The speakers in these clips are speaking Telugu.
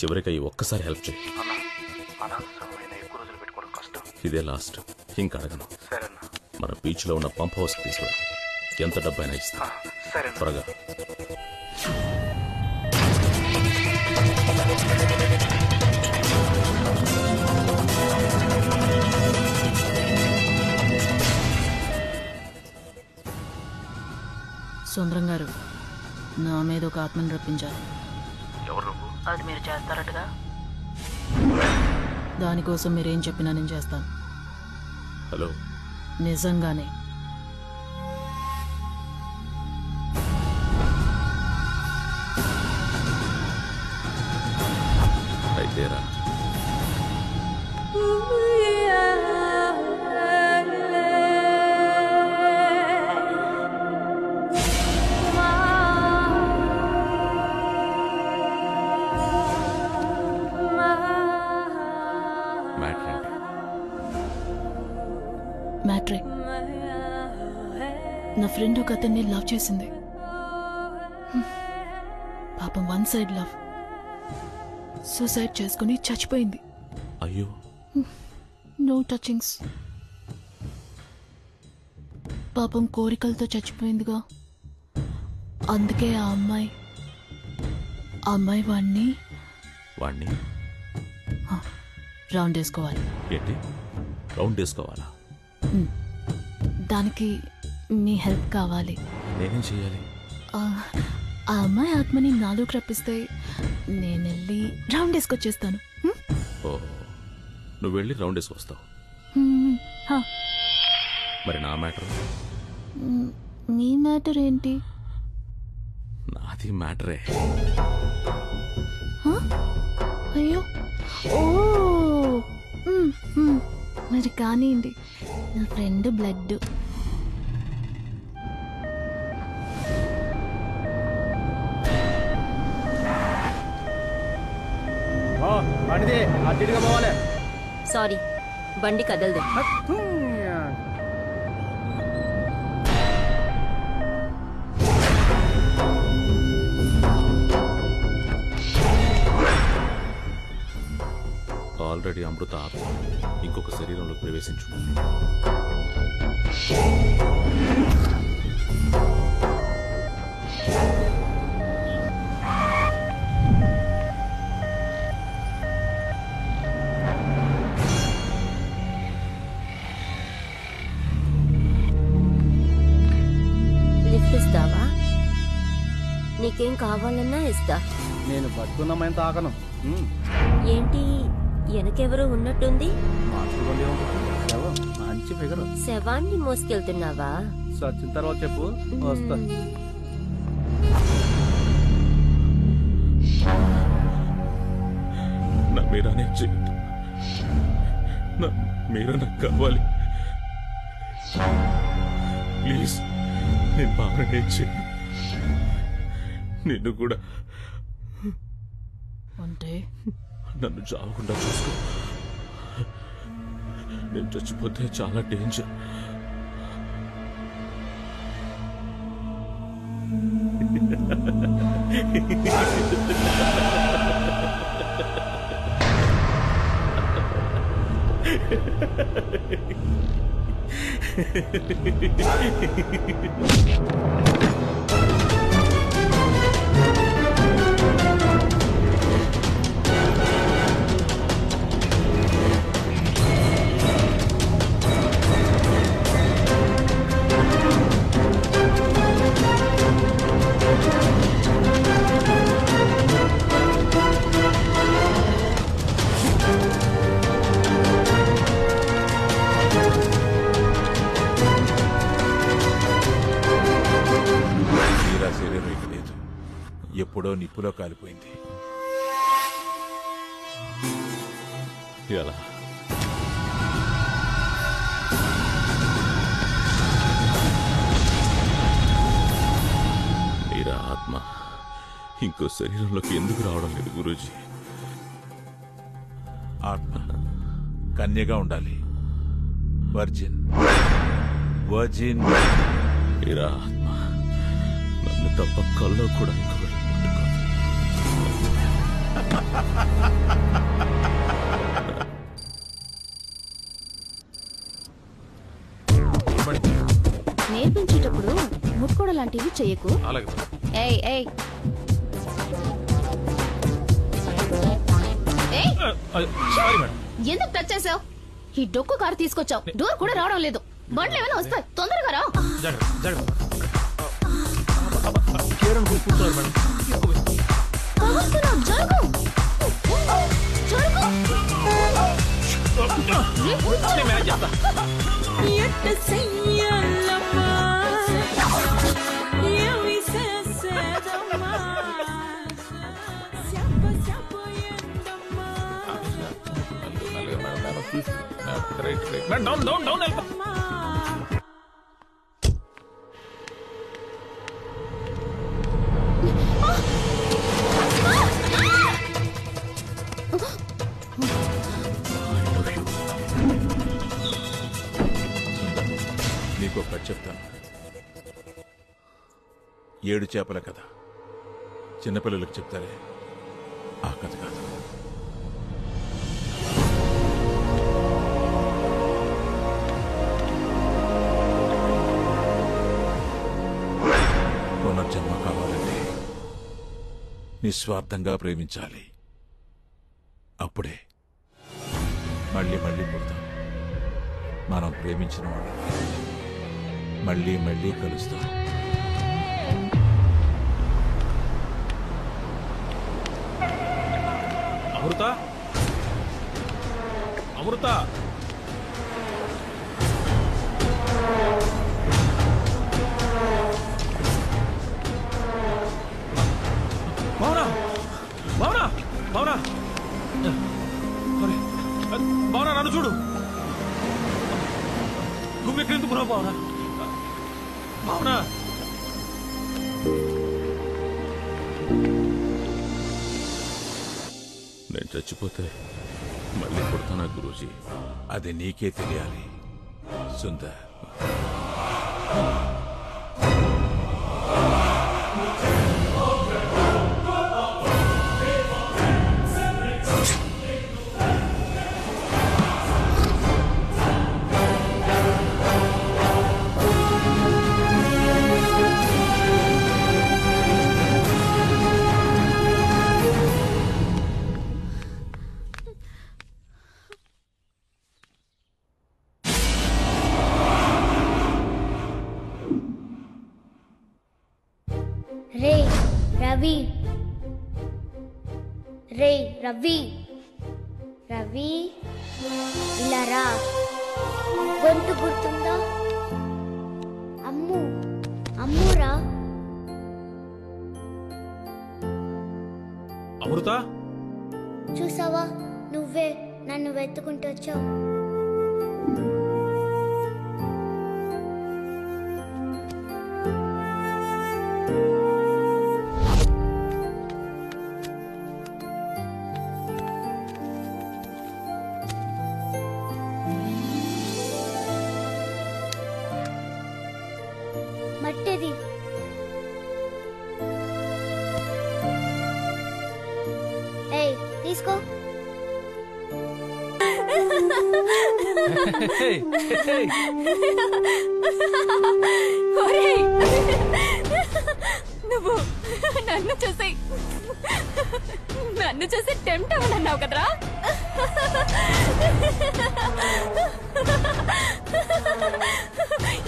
చివరికి అయ్యి ఒక్కసారి హెల్ప్ చేయి. ఇదే లాస్ట్, ఇంకా అడగను. మన బీచ్లో ఉన్న పంప్ హౌస్ తీసుకురా, ఎంత డబ్బైనా ఇస్తా. త్వరగా. సుందరం గారు, నా మీద ఒక ఆత్మని రప్పించాలి. ఎవరు నువ్వు? అది మీరు చేస్తారటగా. దానికోసం మీరేం చెప్పినా నేను చేస్తాను. హలో, నిజంగానే. అయితేరా. మ్యాట్రే, నా ఫ్రెండ్ ఒక అతన్ని లవ్ చేసింది. పాపం వన్ సైడ్ లవ్. సూసైడ్ చేసుకుని చచ్చిపోయింది. అయ్యో. No touchings. పాపం కోరికలతో చచ్చిపోయిందిగా. అందుకే ఆ అమ్మాయి వాణ్ణి రౌండ్ వేసుకోవాలి. ఏంటి రౌండ్ వేసుకోవాలా? దానికి మీ హెల్ప్ కావాలి. నేనేం చేయాలి? ఆ అమ్మాయి ఆత్మని నాలోకి రప్పిస్తే నేను వెళ్ళి రౌండ్ వేసుకొచ్చేస్తాను. ఓహో, నువ్వు వెళ్ళి రౌండ్ వేసుకొస్తావు. మరి నా మ్యాటర్? మీ మ్యాటర్ ఏంటి? నాది మ్యాటరే. అయ్యో, ఓ మరి కానివ్వండి. నా ఫ్రెండ్ బ్లడ్. సారీ, బండి కదలదు. ఆల్రెడీ అమృత ఆత్మ ఇంకొక శరీరంలో ప్రవేశించు. లిఫ్ట్ ఇస్తావా? నీకేం కావాలన్నా ఇస్తా. నేను బతుకున్నామైనా తాకను. ఏంటి వెనకెవరో ఉన్నట్టుంది? మంచి ఫిగర్. శవాన్ని మోసుకెళ్తున్నావా? సచిన తర్వాత చెప్పు, వస్తా. నా మీరానే చెయ్యదు. మీరా నాకు కావాలి. ప్లీజ్, నేను బాగానే చెయ్యి. నిన్ను కూడా అంటే నన్ను చావకుండా చూసుకో. నేను చచ్చిపోతే చాలా డేంజర్. ఎప్పుడో నిప్పులో కాలిపోయింది. ఎలా? మీరా ఆత్మ ఇంకో శరీరంలోకి ఎందుకు రావడం లేదు గురూజీ? ఆత్మ కన్యగా ఉండాలి. వర్జిన్. మీరా ఆత్మ నన్ను తప్ప కల్లో కూడా ఇంకొకటి ముట్టుకోదు. నేర్పించేటప్పుడు ముట్టుకోవడం లాంటివి చెయ్యకు. ఏయ్ ఏయ్ ఎందుకు టచ్ చేసావు? ఈ డొక్కు కారు తీసుకొచ్చావు, డోర్ కూడా రావడం లేదు. బండ్లు ఏమైనా వస్తాయి, తొందరగా రా. నీకు ఒక కథ చెప్తాను. 7 చేపల కథ. చిన్నపిల్లలకు చెప్తారే ఆ కథ కాదు. పునర్జన్మ కావాలంటే నిస్వార్థంగా ప్రేమించాలి. అప్పుడే మళ్ళీ మళ్ళీ పుడతాం. మనం ప్రేమించిన వాళ్ళు మళ్ళీ మళ్ళీ కలుస్తాం. అమృత, అమృత, భావనా, భావనా, భావనా, భావనా, నన్ను చూడు. నువ్వు ఎక్కడెందుకున్నావు భావనా? భావనా, నేను చచ్చిపోతే మళ్ళీ పుడతానా గురూజీ? అది నీకే తెలియాలి సుందర్. రవి, రవి ఇలా రా. గొంతు గుర్తుందా? అమ్మురా. అమృత, చూసావా, నువ్వే నన్ను వెతుకుంటూ వచ్చావు. మట్టేది ఏయ్ తీసుకో. నువ్వు నన్ను చూసి టెంప్ట్ అవ్వనన్నావు కదరా?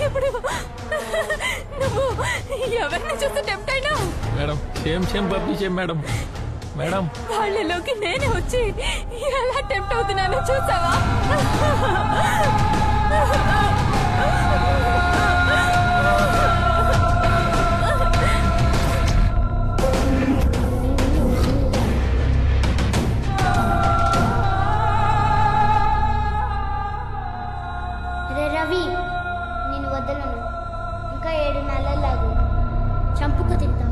ఇప్పుడు నువ్వు ఎవరిని చూసి టెంప్ట్ అయినావు? మేడం, సేమ్ పంపించే మేడం. మేడం, వాళ్ళలోకి నేనే వచ్చి ఎలా టెంప్ట్ అవుతున్నానో చూసావా? రవి, నేను వదలను. ఇంకా 7 నెలలాగు చంపుకు తింటాం.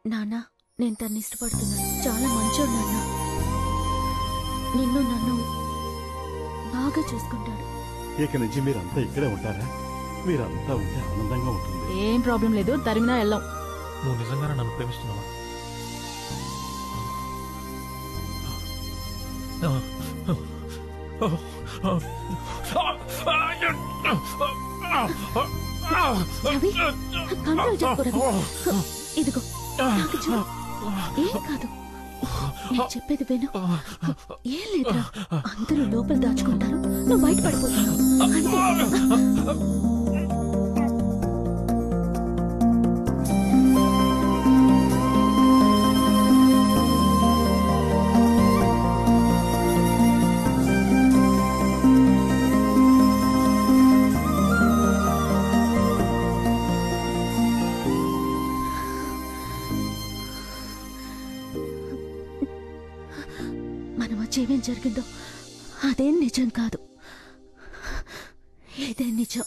నాన్న, నేను తన్ని ఇష్టపడుతున్నాను. చాలా మంచోడు నాన్న. నిన్ను నన్ను బాగా చూసుకుంటాడు. ఇక నుంచి మీరంతా ఇక్కడే ఉంటారా? మీరంతా ఉంటే ఆనందంగా ఉంటుంది. ఏం ప్రాబ్లం లేదు, తరిమినా వెళ్ళాం. నువ్వు నిజంగానే నన్ను ప్రేమిస్తున్నావా? రవి, కంట్రోల్ చేసుకో రవి. ఇదిగో నాకు చూడు, ఏం కాదు, నేను చెప్పేది విను. ఏం లేదురా, అందరూ లోపల దాచుకుంటారు, నువ్వు బయట పడిపోతావు అంతే. మన మధ్య ఏమేం జరిగిందో అదేం నిజం కాదు, ఇదే నిజం.